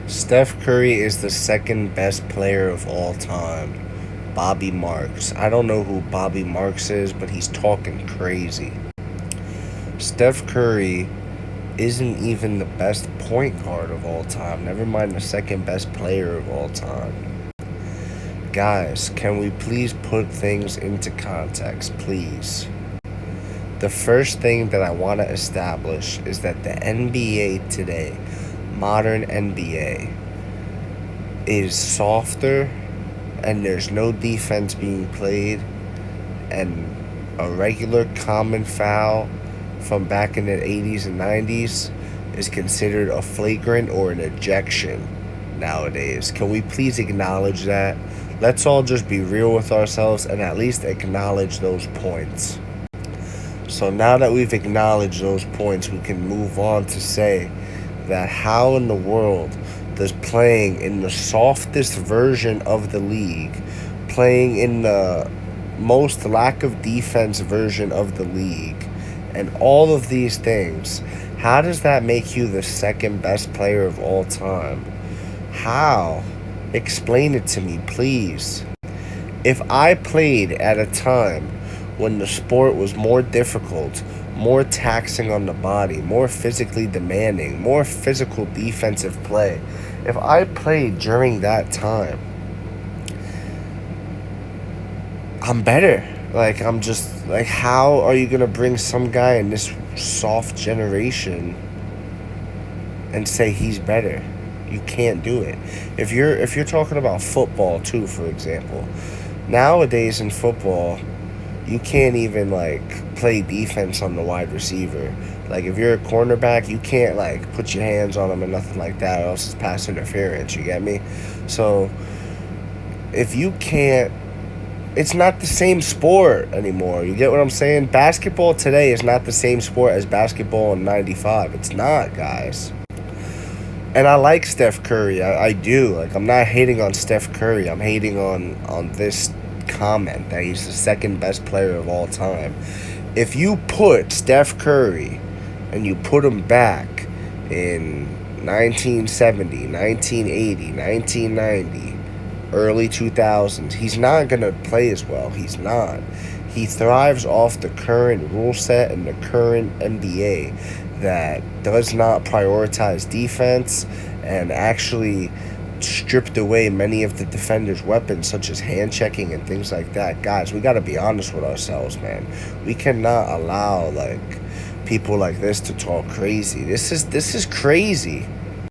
Steph Curry is the second best player of all time. Bobby Marks. I don't know who Bobby Marks is, but he's talking crazy. Steph Curry isn't even the best point guard of all time. Never mind the second best player of all time. Guys, can we please put things into context, please? The first thing that I want to establish is that the NBA today, modern NBA, is softer and there's no defense being played, and a regular common foul from back in the 80s and 90s is considered a flagrant or an ejection nowadays. Can we please acknowledge that? Let's all just be real with ourselves and at least acknowledge those points. So now that we've acknowledged those points, we can move on to say that how in the world does playing in the softest version of the league, playing in the most lack of defense version of the league, and all of these things, how does that make you the second best player of all time? How? Explain it to me, please. If I played at a time when the sport was more difficult, more taxing on the body, more physically demanding, more physical defensive play, if I played during that time, I'm better. Like, I'm just like, how are you gonna bring some guy in this soft generation and say he's better? You can't do it. If you're talking about football too, for example, nowadays in football, you can't even like play defense on the wide receiver. Like, if you're a cornerback, you can't like put your hands on him and nothing like that, or else it's pass interference. You get me? So if you can't, it's not the same sport anymore. You get what I'm saying? Basketball today is not the same sport as basketball in '95. It's not, guys. And I like Steph Curry. I do. Like, I'm not hating on Steph Curry. I'm hating on this comment that he's the second best player of all time. If you put Steph Curry and you put him back in 1970, 1980, 1990, early 2000s, he's not going to play as well. He's not. He thrives off the current rule set and the current NBA that does not prioritize defense and actually stripped away many of the defenders' weapons, such as hand checking and things like that. Guys, we got to be honest with ourselves, man. We cannot allow like people like this to talk crazy. This is crazy.